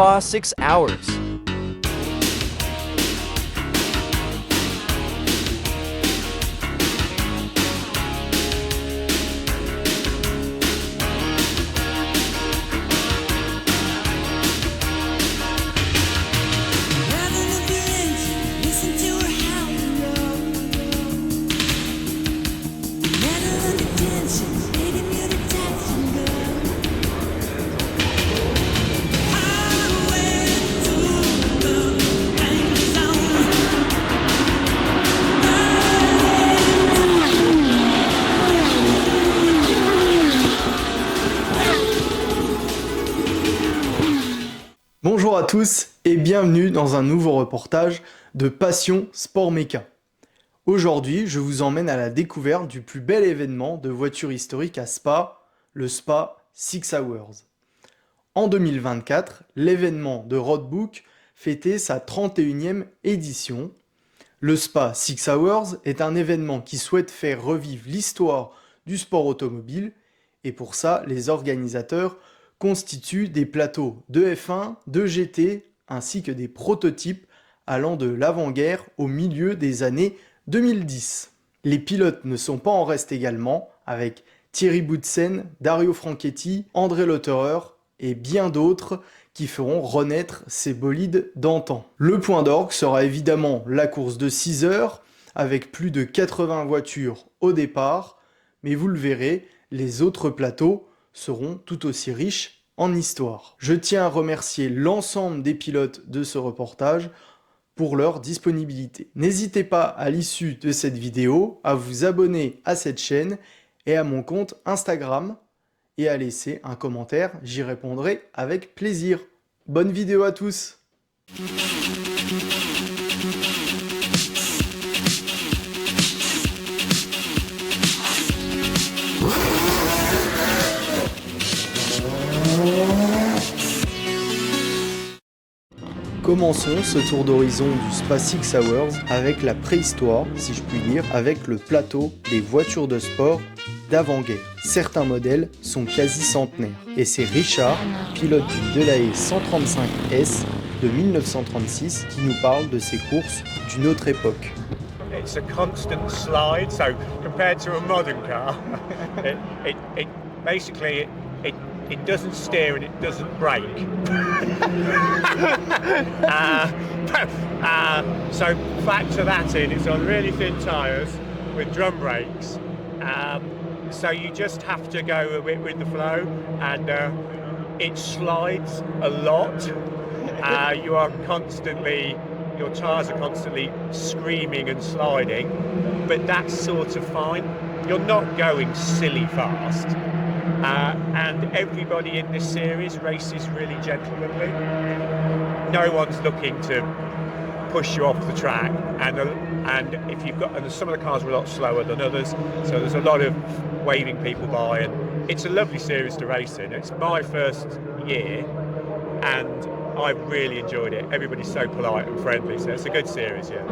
spa 6 hours. Bonjour à tous et bienvenue dans un nouveau reportage de Passion Sport Méca. Aujourd'hui, je vous emmène à la découverte du plus bel événement de voitures historiques à Spa, le Spa 6 Hours. En 2024, l'événement de Roadbook fêtait sa 31e édition. Le Spa 6 Hours est un événement qui souhaite faire revivre l'histoire du sport automobile et pour ça, les organisateurs constituent des plateaux de F1, de GT, ainsi que des prototypes allant de l'avant-guerre au milieu des années 2010. Les pilotes ne sont pas en reste également, avec Thierry Boutsen, Dario Franchetti, André Lotterer et bien d'autres qui feront renaître ces bolides d'antan. Le point d'orgue sera évidemment la course de 6 heures, avec plus de 80 voitures au départ, mais vous le verrez, les autres plateaux seront tout aussi riches en histoire. Je tiens à remercier l'ensemble des pilotes de ce reportage pour leur disponibilité. N'hésitez pas à l'issue de cette vidéo à vous abonner à cette chaîne et à mon compte Instagram et à laisser un commentaire, j'y répondrai avec plaisir. Bonne vidéo à tous! Commençons ce tour d'horizon du Spa 6 Hours avec la préhistoire, si je puis dire, avec le plateau des voitures de sport d'avant-guerre. Certains modèles sont quasi centenaires. Et c'est Richard, pilote du Delahaye 135S de 1936, qui nous parle de ces courses d'une autre époque. It's a constant slide, so compared to a modern car, it doesn't steer and it doesn't brake. So factor that in. It's on really thin tyres with drum brakes. So you just have to go a bit with the flow, and it slides a lot. Your tyres are constantly screaming and sliding, but that's sort of fine. You're not going silly fast. And everybody in this series races really gentlemanly. No one's looking to push you off the track, and some of the cars are a lot slower than others, so there's a lot of waving people by, and it's a lovely series to race in. It's my first year, and I've really enjoyed it. Everybody's so polite and friendly, so it's a good series, yeah.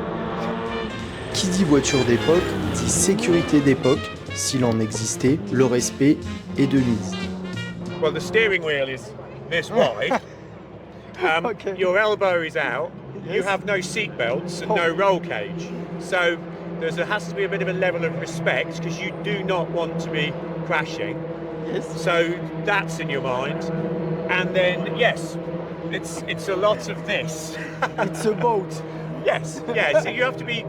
Qui dit voiture d'époque, dit sécurité d'époque, s'il en existait, le respect est de mise. Well, the steering wheel is this wide. Okay. Your elbow is out. Yes. You have no seat belts and no roll cage. So there has to be a bit of a level of respect because you do not want to be crashing. Yes. So that's in your mind. And then, yes, it's a lot of this. It's a boat. Yes, yeah. So you have to be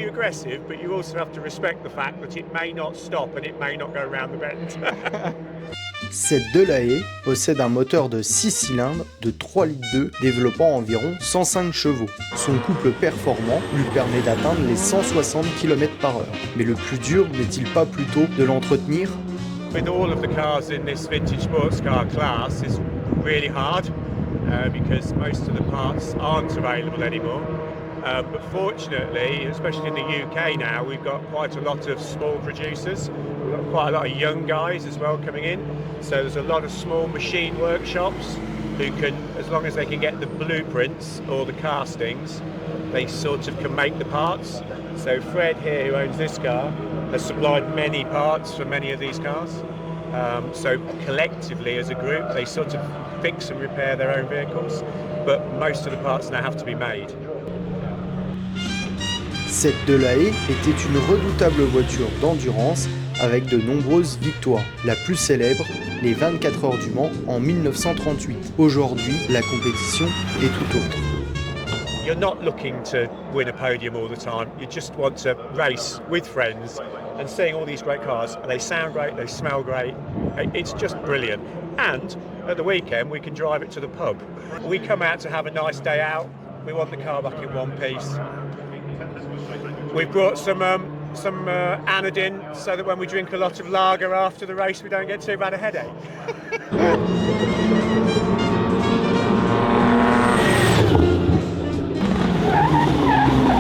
aggressive, but you also have to respect the fact that it may not stop and it may not go around the bend. Cette Delahaye possède un moteur de 6 cylindres de 3,2 litres développant environ 105 chevaux. Son couple performant lui permet d'atteindre les 160 km/h. Mais le plus dur n'est-il pas plutôt de l'entretenir? With all of the cars in this vintage sports car class is really hard because most of the parts aren't available anymore. But fortunately, especially in the UK now, we've got quite a lot of small producers. We've got quite a lot of young guys as well coming in. So there's a lot of small machine workshops who can, as long as they can get the blueprints or the castings, they sort of can make the parts. So Fred here, who owns this car, has supplied many parts for many of these cars. So collectively as a group, they sort of fix and repair their own vehicles, but most of the parts now have to be made. Cette de la Haye était une redoutable voiture d'endurance avec de nombreuses victoires. La plus célèbre, les 24 heures du Mans en 1938. Aujourd'hui, la compétition est tout autre. You're not looking to win a podium all the time. You just want to race with friends and seeing all these great cars. They sound great, they smell great. It's just brilliant. And at the weekend, we can drive it to the pub. We come out to have a nice day out. We want the car back in one piece. We've brought some anodine so that when we drink a lot of lager after the race, we don't get too bad a headache.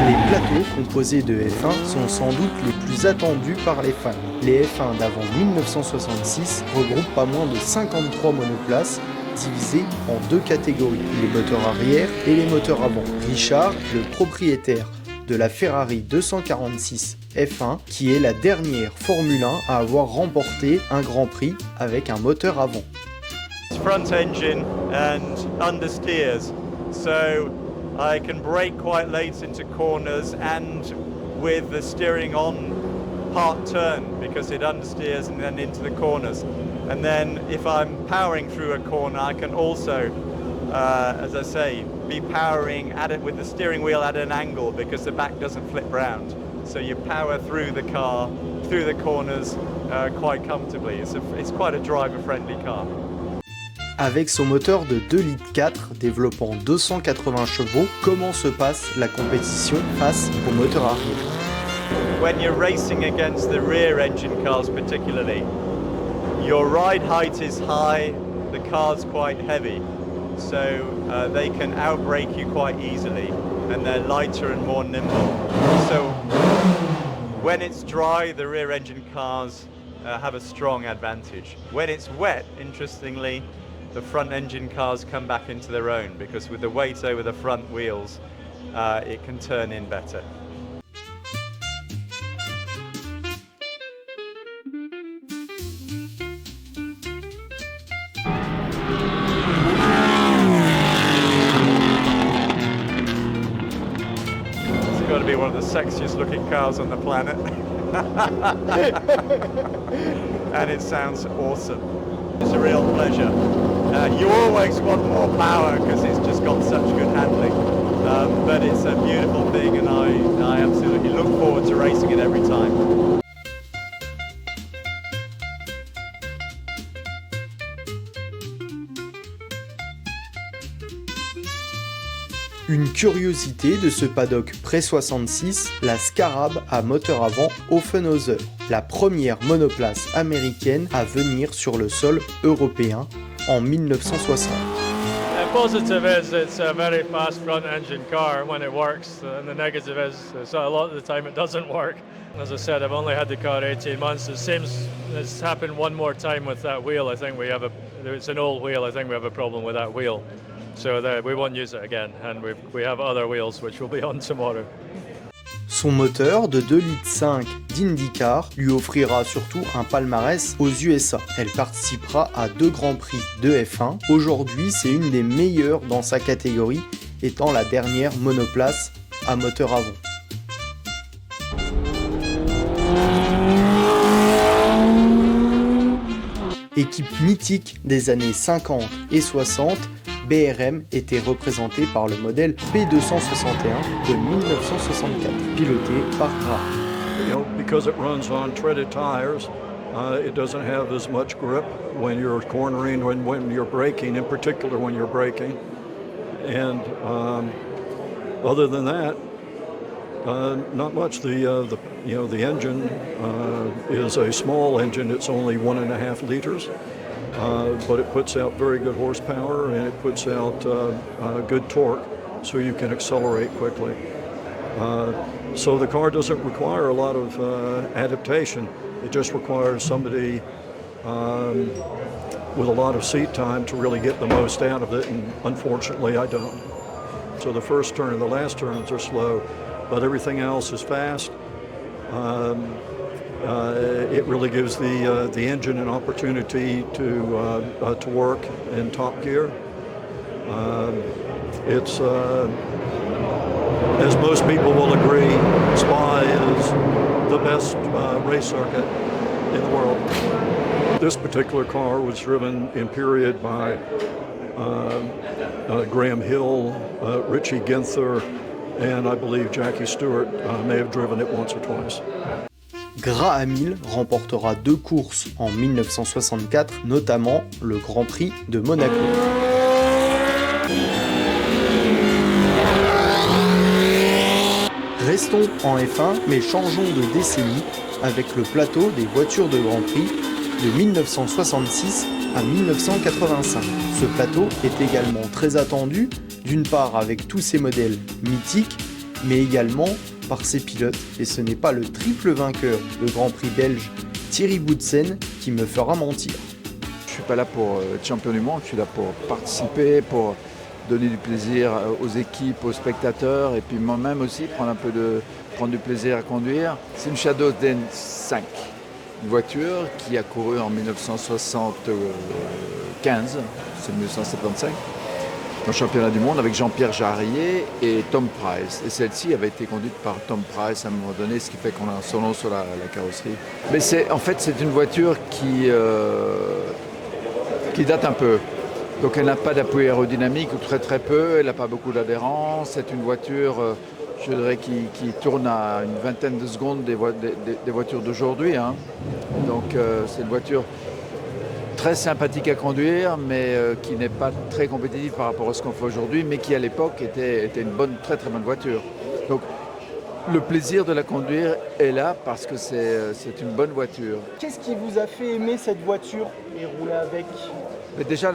Les plateaux composés de F1 sont sans doute les plus attendus par les fans. Les F1 d'avant 1966 regroupent pas moins de 53 monoplaces divisées en deux catégories, les moteurs arrière et les moteurs avant. Richard, le propriétaire de la Ferrari 246 F1, qui est la dernière Formule 1 à avoir remporté un Grand Prix avec un moteur avant. Front engine and understeers, so I can brake quite late into corners and with the steering on part turn because it understeers and then into the corners. And then if I'm powering through a corner, I can also, as I say, be powering at it with the steering wheel at an angle because the back doesn't flip round. So you power through the car, through the corners quite comfortably. It's quite a driver-friendly car. Avec son moteur de 2,4 litres développant 280 chevaux, comment se passe la compétition face au moteur arrière? When you're racing against the rear engine cars particularly, your ride height is high, the car's quite heavy, so they can outbrake you quite easily and they're lighter and more nimble. So when it's dry, the rear engine cars have a strong advantage. When it's wet, interestingly, the front engine cars come back into their own because with the weight over the front wheels, it can turn in better. It's got to be one of the sexiest looking cars on the planet. And it sounds awesome. It's a real pleasure. You always want more power because it's just got such good handling. But it's a beautiful thing and I absolutely look forward to racing it every time. Une curiosité de ce paddock pré-66, la Scarab à moteur avant Offenhauser, la première monoplace américaine à venir sur le sol européen en 1960. The positive is it's a very fast front engine car when it works, and the negative is so a lot of the time it doesn't work. As I said, I've only had the car 18 months. It seems it's happened one more time with that wheel. I think it's an old wheel. I think we have a problem with that wheel. So we won't use it again, and we have other wheels which will be on tomorrow. Son moteur de 2,5 litres d'IndyCar lui offrira surtout un palmarès aux USA. Elle participera à 2 Grands Prix de F1. Aujourd'hui, c'est une des meilleures dans sa catégorie, étant la dernière monoplace à moteur avant. Équipe mythique des années 50 et 60, BRM était représenté par le modèle P261 de 1964, piloté par Grâce. Because it runs on treaded tires, it doesn't have as much grip when you're cornering, when you're braking, in particular when you're braking. And other than that, not much. The engine is a small engine. It's only 1.5 liters. But it puts out very good horsepower and it puts out good torque so you can accelerate quickly. So the car doesn't require a lot of adaptation. It just requires somebody with a lot of seat time to really get the most out of it, and unfortunately I don't. So the first turn and the last turns are slow, but everything else is fast. It really gives the engine an opportunity to work in top gear. It's as most people will agree, Spa is the best race circuit in the world. This particular car was driven in period by Graham Hill, Richie Ginther, and I believe Jackie Stewart may have driven it once or twice. Graham Hill remportera 2 courses en 1964, notamment le Grand Prix de Monaco. Restons en F1, mais changeons de décennie avec le plateau des voitures de Grand Prix de 1966 à 1985. Ce plateau est également très attendu, d'une part avec tous ses modèles mythiques, mais également par ses pilotes, et ce n'est pas le triple vainqueur de Grand Prix belge Thierry Boutsen qui me fera mentir. Je ne suis pas là pour être champion du monde, je suis là pour participer, pour donner du plaisir aux équipes, aux spectateurs, et puis moi-même aussi prendre du plaisir à conduire. C'est une Shadow Den5, une voiture qui a couru en 1975, c'est 1975. Au championnat du monde avec Jean-Pierre Jarrier et Tom Price. Et celle-ci avait été conduite par Tom Price à un moment donné, ce qui fait qu'on a son nom sur la carrosserie. Mais c'est une voiture qui date un peu. Donc elle n'a pas d'appui aérodynamique, ou très très peu, elle n'a pas beaucoup d'adhérence. C'est une voiture, je dirais, qui tourne à une vingtaine de secondes des voitures d'aujourd'hui. Hein. Donc c'est une voiture très sympathique à conduire, mais qui n'est pas très compétitive par rapport à ce qu'on fait aujourd'hui, mais qui à l'époque était une très très bonne voiture. Donc le plaisir de la conduire est là parce que c'est une bonne voiture. Qu'est-ce qui vous a fait aimer cette voiture et rouler avec ? Mais déjà,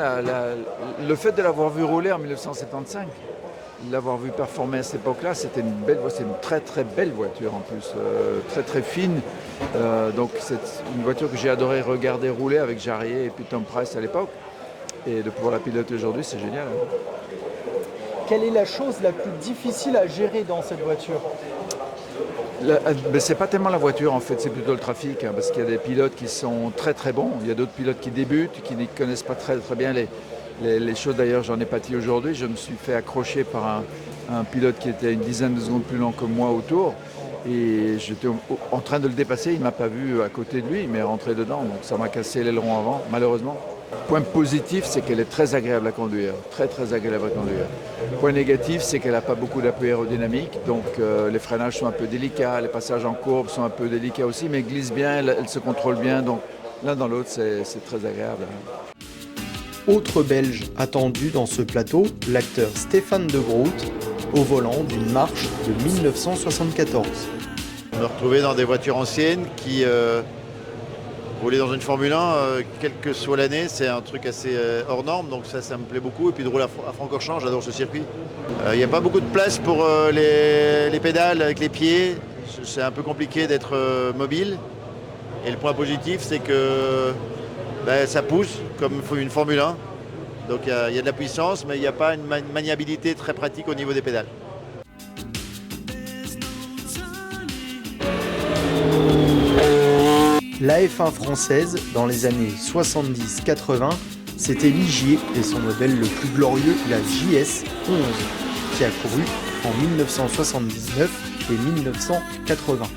le fait de l'avoir vu rouler en 1975, de l'avoir vu performer à cette époque-là, c'est une très très belle voiture en plus, très très fine. Donc c'est une voiture que j'ai adoré regarder rouler avec Jarrier et puis Tom Price à l'époque. Et de pouvoir la piloter aujourd'hui, c'est génial. Hein. Quelle est la chose la plus difficile à gérer dans cette voiture ? C'est pas tellement la voiture en fait, c'est plutôt le trafic, hein, parce qu'il y a des pilotes qui sont très très bons, il y a d'autres pilotes qui débutent, qui ne connaissent pas très très bien les choses. D'ailleurs, j'en ai pâti aujourd'hui, je me suis fait accrocher par un pilote qui était une dizaine de secondes plus lent que moi au tour, et j'étais en train de le dépasser, il ne m'a pas vu à côté de lui, il m'est rentré dedans, donc ça m'a cassé l'aileron avant, malheureusement. Point positif, c'est qu'elle est très agréable à conduire, très très agréable à conduire. Point négatif, c'est qu'elle n'a pas beaucoup d'appui aérodynamique, donc les freinages sont un peu délicats, les passages en courbe sont un peu délicats aussi, mais elle glisse bien, elle se contrôle bien, donc l'un dans l'autre, c'est très agréable. Autre Belge attendu dans ce plateau, l'acteur Stéphane de Groot, au volant d'une marche de 1974. Me retrouver dans des voitures anciennes qui rouler dans une Formule 1, quelle que soit l'année, c'est un truc assez hors norme, donc ça me plaît beaucoup. Et puis de rouler à Francorchamps, j'adore ce circuit. Il n'y a pas beaucoup de place pour les pédales avec les pieds, c'est un peu compliqué d'être mobile. Et le point positif, c'est que ça pousse comme une Formule 1. Donc il y a de la puissance, mais il n'y a pas une maniabilité très pratique au niveau des pédales. La F1 française, dans les années 70-80, c'était Ligier et son modèle le plus glorieux, la JS 11, qui a couru en 1979 et 1980.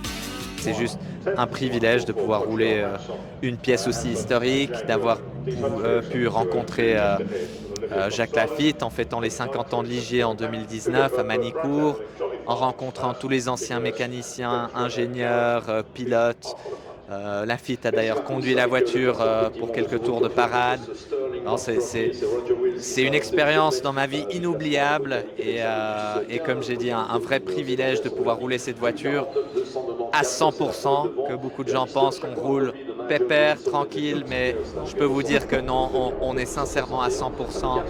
C'est juste un privilège de pouvoir rouler une pièce aussi historique, d'avoir pu rencontrer Jacques Lafitte en fêtant les 50 ans de Ligier en 2019 à Manicourt, en rencontrant tous les anciens mécaniciens, ingénieurs, pilotes. Lafitte a d'ailleurs conduit la voiture pour quelques tours de parade. C'est une expérience dans ma vie inoubliable et comme j'ai dit, un vrai privilège de pouvoir rouler cette voiture à 100%, que beaucoup de gens pensent qu'on roule pépère, tranquille, mais je peux vous dire que non, on est sincèrement à 100%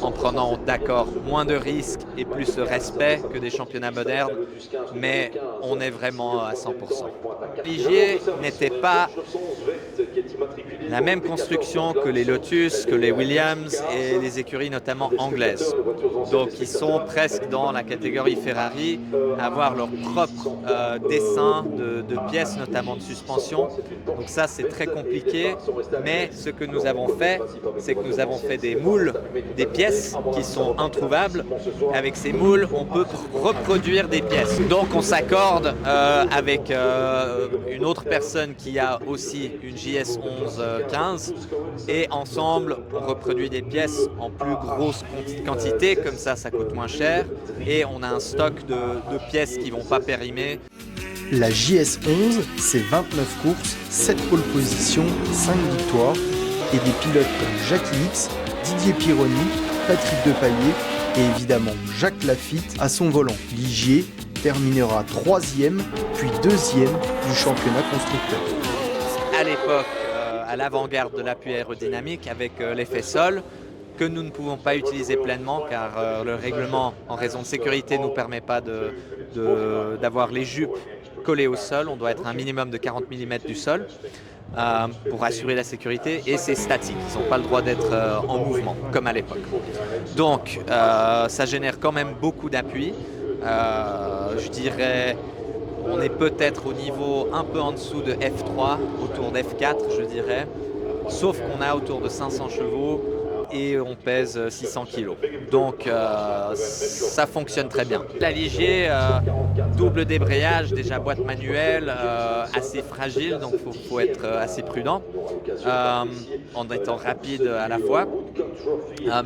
en prenant, d'accord, moins de risques et plus de respect que des championnats modernes, mais on est vraiment à 100%. Ligier n'était pas la même construction que les Lotus, que les Williams et les écuries notamment anglaises. Donc ils sont presque dans la catégorie Ferrari, avoir leur propre dessin de pièces, notamment de suspension. Donc ça c'est très compliqué, mais ce que nous avons fait, c'est que nous avons fait des moules, des pièces qui sont introuvables. Avec ces moules, on peut reproduire des pièces. Donc on s'accorde avec une autre personne qui a aussi une JS11 15 et ensemble on reproduit des pièces en plus grosse quantité, comme ça coûte moins cher et on a un stock de pièces qui ne vont pas périmer. La JS11, c'est 29 courses, 7 pole positions, 5 victoires et des pilotes comme Jacques X, Didier Pironi, Patrick Depailler et évidemment Jacques Lafitte à son volant. Ligier terminera 3e puis 2e du championnat constructeur. À l'époque, à l'avant-garde de l'appui aérodynamique avec l'effet sol, que nous ne pouvons pas utiliser pleinement car le règlement, en raison de sécurité, ne nous permet pas d'avoir les jupes collées au sol. On doit être un minimum de 40 mm du sol pour assurer la sécurité et c'est statique. Ils n'ont pas le droit d'être en mouvement, comme à l'époque. Donc, ça génère quand même beaucoup d'appui. Je dirais, on est peut-être au niveau un peu en dessous de F3, autour d'F4, je dirais. Sauf qu'on a autour de 500 chevaux et on pèse 600 kg. Donc ça fonctionne très bien. La Ligier, double débrayage, déjà boîte manuelle, assez fragile, donc il faut être assez prudent en étant rapide à la fois.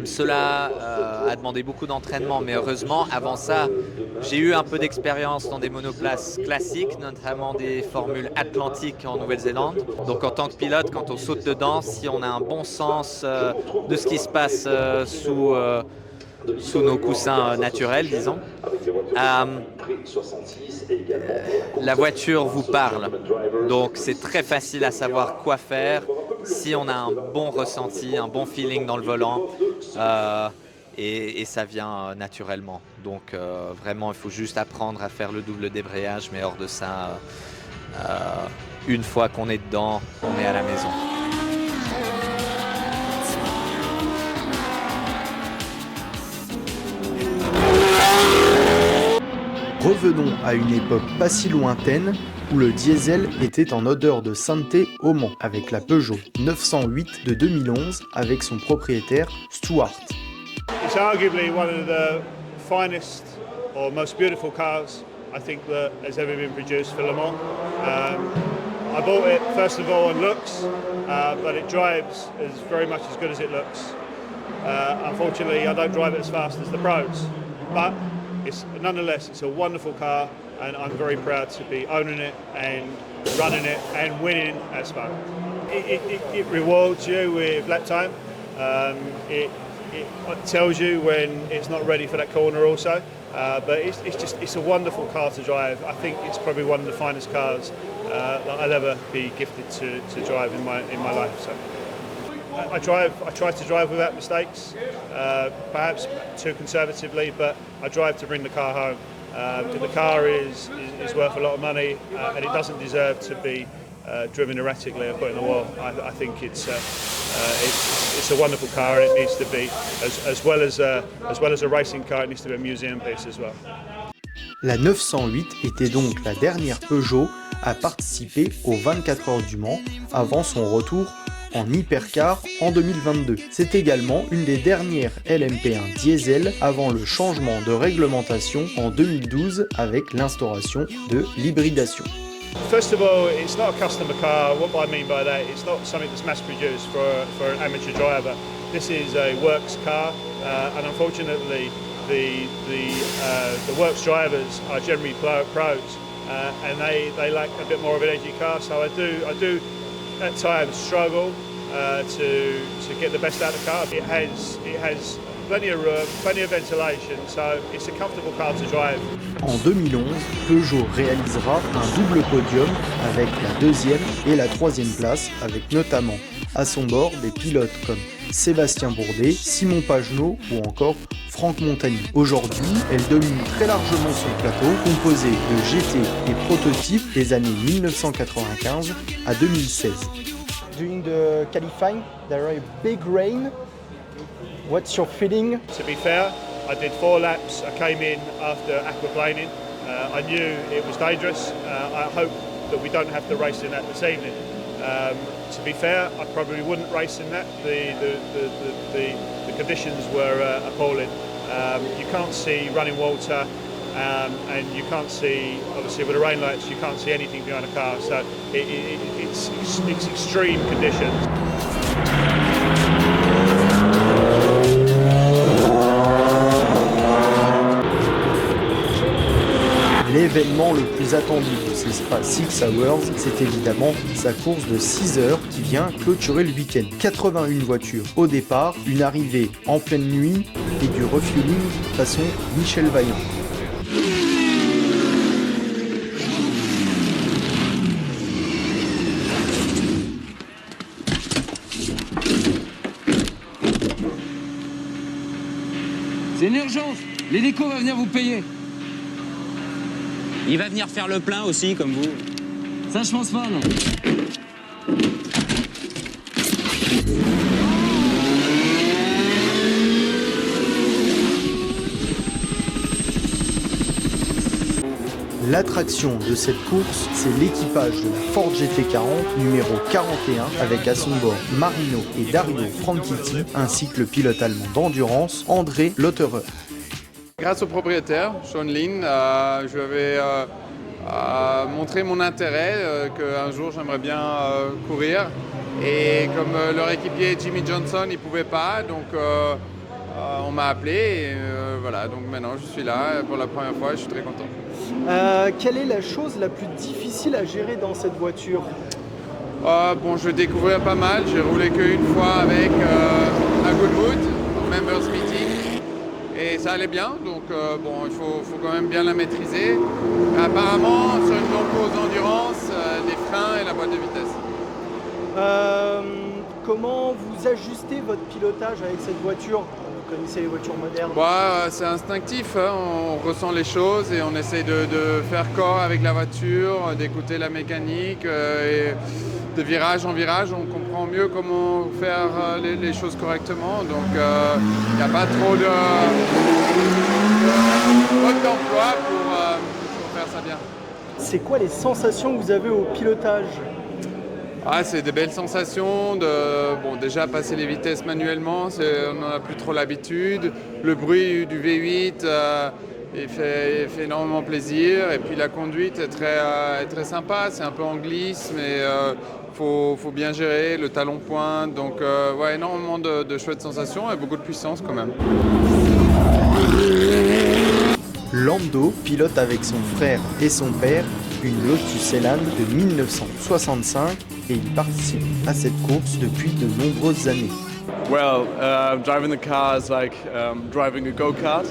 Cela a demandé beaucoup d'entraînement, mais heureusement, avant ça, j'ai eu un peu d'expérience dans des monoplaces classiques, notamment des formules atlantiques en Nouvelle-Zélande. Donc en tant que pilote, quand on saute dedans, si on a un bon sens de ce qui se passe sous nos coussins naturels, disons, la voiture vous parle. Donc c'est très facile à savoir quoi faire si on a un bon ressenti, un bon feeling dans le volant. Et ça vient naturellement. Donc vraiment, il faut juste apprendre à faire le double débrayage, mais hors de ça, une fois qu'on est dedans, on est à la maison. Revenons à une époque pas si lointaine où le diesel était en odeur de sainteté au Mans, avec la Peugeot 908 de 2011 avec son propriétaire Stuart. It's arguably one of the finest or most beautiful cars I think that has ever been produced for Le Mans. I bought it first of all on looks, but it drives as very much as good as it looks. Unfortunately, I don't drive it as fast as the pros, but nonetheless, it's a wonderful car, and I'm very proud to be owning it and running it and winning at Spa. It rewards you with lap time. It tells you when it's not ready for that corner also. But it's a wonderful car to drive. I think it's probably one of the finest cars that I'll ever be gifted to drive in my life. So I try to drive without mistakes, perhaps too conservatively, but I drive to bring the car home. The car is worth a lot of money, and it doesn't deserve to be driven erratically and put in the wall. I think it's a wonderful car, and it needs to be, as well as a racing car, it needs to be a museum piece as well. La 908 était donc la dernière Peugeot à participer aux 24 heures du Mans avant son retour en hypercar en 2022. C'est également une des dernières LMP1 diesel avant le changement de réglementation en 2012 avec l'instauration de l'hybridation. First of all, it's not a customer car. What I mean by that, it's not something that's mass-produced for an amateur driver. This is a works car, and unfortunately, the works drivers are generally pros, and they like a bit more of an edgy car. So I do at times struggle to get the best out of the car. It has plenty of room, plenty of ventilation, so it's a comfortable car to drive. En 2011, Peugeot réalisera un double podium avec la deuxième et la troisième place, avec notamment à son bord des pilotes comme Sébastien Bourdet, Simon Pagenaud ou encore Franck Montagny. Aujourd'hui, elle domine très largement son plateau, composé de GT et prototypes des années 1995 à 2016. During the qualifying, there are a big rain. What's your feeling? To be fair, I did 4 laps. I came in after aquaplaning. I knew it was dangerous. I hope that we don't have to race in that this evening. To be fair, I probably wouldn't race in that. The conditions were appalling. You can't see running water, and you can't see, obviously with the rain lights, you can't see anything behind a car. So it's extreme conditions. L'événement le plus attendu de ces Spa 6 Hours, c'est évidemment sa course de 6 heures qui vient clôturer le week-end. 81 voitures au départ, une arrivée en pleine nuit et du refueling façon Michel Vaillant. C'est une urgence, l'hélico va venir vous payer. Il va venir faire le plein aussi, comme vous. Ça, je pense pas, non. L'attraction de cette course, c'est l'équipage de la Ford GT40 numéro 41 avec à son bord Marino et Dario Franchitti ainsi que le pilote allemand d'endurance André Lotterer. Grâce au propriétaire, Sean Lin, je vais montrer mon intérêt, qu'un jour j'aimerais bien courir. Et comme leur équipier Jimmy Johnson, il ne pouvait pas, donc on m'a appelé. Et, voilà, donc maintenant je suis là pour la première fois et je suis très content. Quelle est la chose la plus difficile à gérer dans cette voiture? Bon, je vais découvrir pas mal. J'ai roulé qu'une fois avec à Goodwood, au Members Meeting. Et ça allait bien, donc bon, il faut quand même bien la maîtriser. Apparemment, sur une longue course d'endurance, les freins et la boîte de vitesse. Comment vous ajustez votre pilotage avec cette voiture? Vous connaissez les voitures modernes? C'est instinctif, hein. On ressent les choses et on essaye de faire corps avec la voiture, d'écouter la mécanique. Et de virage en virage, on comprend mieux comment faire les choses correctement. Donc il n'y a pas trop de mode d'emploi pour faire ça bien. C'est quoi les sensations que vous avez au pilotage? C'est des belles sensations, bon, déjà passer les vitesses manuellement, on n'en a plus trop l'habitude. Le bruit du V8 il fait énormément plaisir. Et puis la conduite est très sympa, c'est un peu en glisse, mais faut bien gérer le talon pointe. Donc ouais, énormément de chouettes sensations et beaucoup de puissance quand même. Lando pilote avec son frère et son père une Lotus Elan de 1965 et il participe à cette course depuis de nombreuses années. Well, driving the car is like driving a go-kart.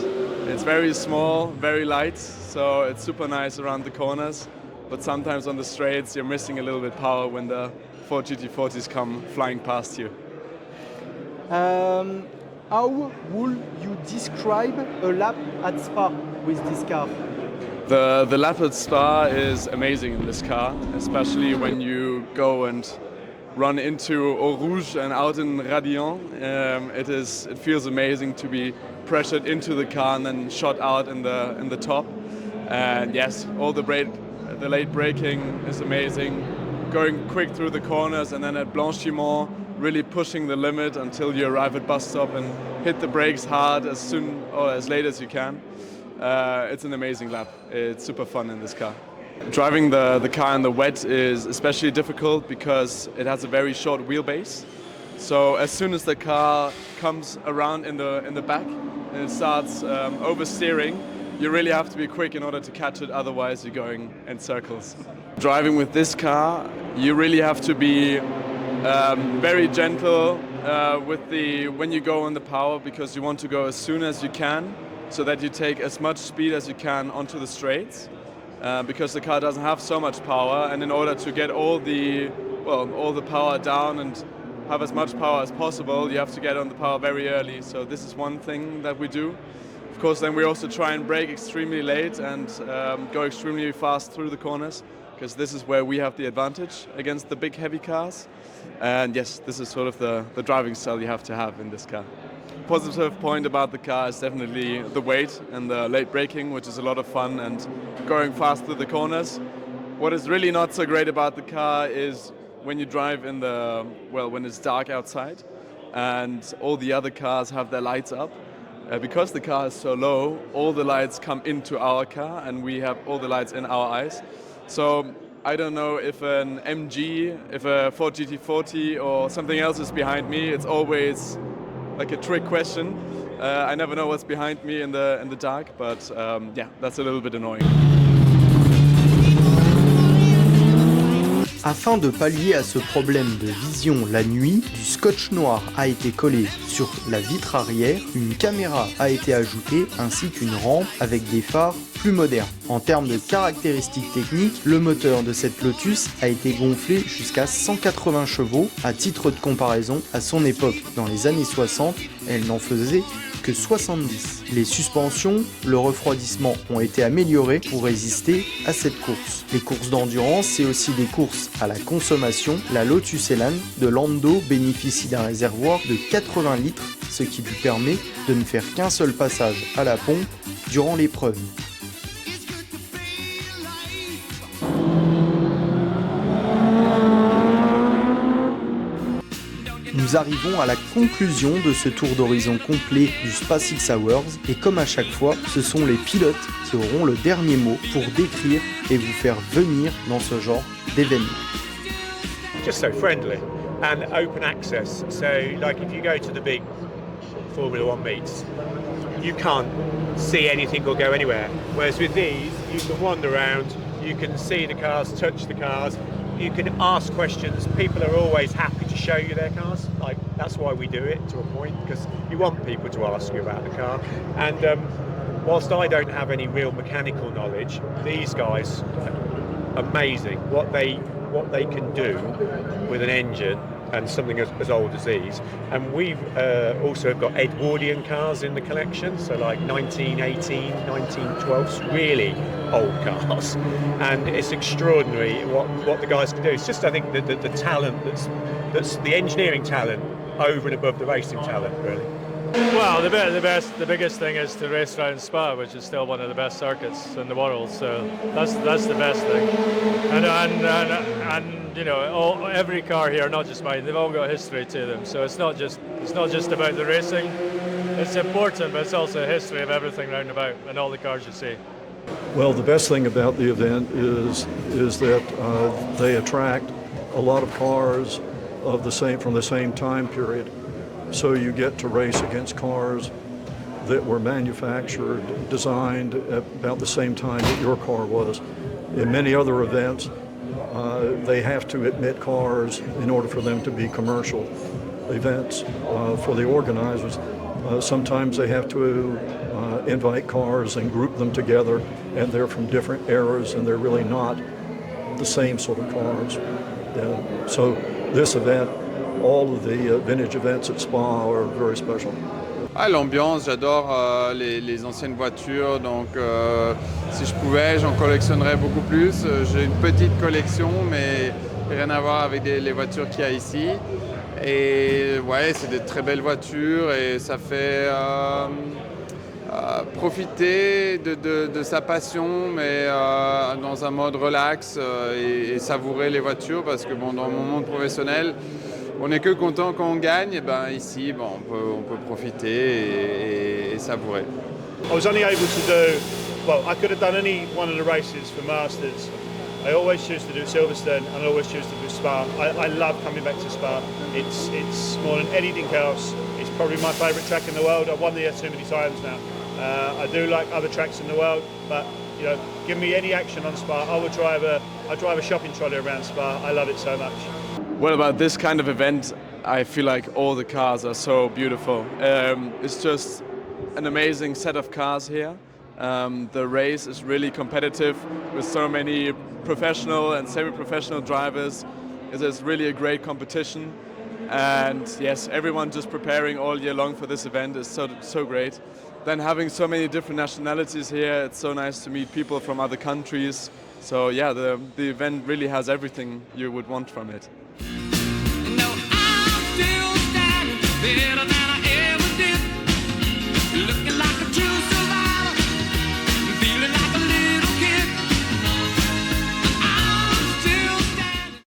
It's very small, very light, so it's super nice around the corners. But sometimes on the straights you're missing a little bit power when the Ford GT40s come flying past you. How would you describe a lap at Spa with this car? The lap at Spa is amazing in this car, especially when you go and run into Eau Rouge and out in Radion. It feels amazing to be pressured into the car and then shot out in the top. And yes, all the late braking is amazing. Going quick through the corners and then at Blanchimont, really pushing the limit until you arrive at bus stop and hit the brakes hard as soon or as late as you can. It's an amazing lap. It's super fun in this car. Driving the car in the wet is especially difficult because it has a very short wheelbase. So as soon as the car comes around in the back and it starts oversteering, you really have to be quick in order to catch it, otherwise you're going in circles. Driving with this car, you really have to be very gentle when you go on the power, because you want to go as soon as you can, so that you take as much speed as you can onto the straights, because the car doesn't have so much power, and in order to get all the power down and have as much power as possible, you have to get on the power very early. So this is one thing that we do. Of course, then we also try and brake extremely late and go extremely fast through the corners, because this is where we have the advantage against the big heavy cars. And yes, this is sort of the driving style you have to have in this car. Positive point about the car is definitely the weight and the late braking, which is a lot of fun, and going fast through the corners. What is really not so great about the car is when you drive when it's dark outside and all the other cars have their lights up. Because the car is so low, all the lights come into our car and we have all the lights in our eyes. So I don't know if an MG, if a Ford GT40 or something else is behind me. It's always like a trick question. I never know what's behind me in the dark, but yeah, that's a little bit annoying. Afin de pallier à ce problème de vision la nuit, du scotch noir a été collé sur la vitre arrière, une caméra a été ajoutée ainsi qu'une rampe avec des phares plus modernes. En termes de caractéristiques techniques, le moteur de cette Lotus a été gonflé jusqu'à 180 chevaux. À titre de comparaison, à son époque, dans les années 60, elle n'en faisait que 70. Les suspensions, le refroidissement ont été améliorés pour résister à cette course. Les courses d'endurance, c'est aussi des courses à la consommation. La Lotus Elan de Lando bénéficie d'un réservoir de 80 litres, ce qui lui permet de ne faire qu'un seul passage à la pompe durant l'épreuve. Nous arrivons à la conclusion de ce tour d'horizon complet du Spa 6 Hours et comme à chaque fois, ce sont les pilotes qui auront le dernier mot pour décrire et vous faire venir dans ce genre d'événement. Just so friendly and open access. So like if you go to the big Formula One meets, you can't see anything or go anywhere. Whereas with these, you can wander around, you can see the cars, touch the cars, you can ask questions. People are always happy to show you their cars. Like that's why we do it to a point, because you want people to ask you about the car. And whilst I don't have any real mechanical knowledge, these guys, amazing what they can do with an engine and something as old as these. And we've also got Edwardian cars in the collection, so like 1918, 1912, really old cars. And it's extraordinary what the guys can do. It's just, I think, the talent that's the engineering talent over and above the racing talent, really. Well, the biggest thing is to race around Spa, which is still one of the best circuits in the world. So that's the best thing. And you know, every car here, not just mine, they've all got history to them. So it's not just about the racing. It's important, but it's also a history of everything round about and all the cars you see. Well, the best thing about the event is that they attract a lot of cars from the same time period. So you get to race against cars that were manufactured, designed at about the same time that your car was. In many other events, they have to admit cars in order for them to be commercial events. For the organizers, sometimes they have to invite cars and group them together, and they're from different eras and they're really not the same sort of cars. So this event, all of the vintage events at Spa are very special. Ah, l'ambiance, j'adore les anciennes voitures, donc si je pouvais, j'en collectionnerais beaucoup plus. J'ai une petite collection, mais rien à voir avec les voitures qu'il y a ici. Et ouais, c'est des très belles voitures et ça fait profiter de sa passion, mais dans un mode relax et savourer les voitures, parce que bon, dans mon monde professionnel, on n'est que content quand on gagne. Et ben ici, bon, on peut profiter et savourer. I was only able to do, well, I could have done any one of the races for Masters. I always choose to do Silverstone and I always choose to do Spa. I love coming back to Spa. It's more than anything else. It's probably my favourite track in the world. I've won there too many times now. I do like other tracks in the world, but you know, give me any action on Spa. I drive a shopping trolley around Spa. I love it so much. Well, about this kind of event, I feel like all the cars are so beautiful. It's just an amazing set of cars here. The race is really competitive with so many professional and semi-professional drivers. It is really a great competition. And yes, everyone just preparing all year long for this event is so great. Then having so many different nationalities here, it's so nice to meet people from other countries. So yeah, the event really has everything you would want from it.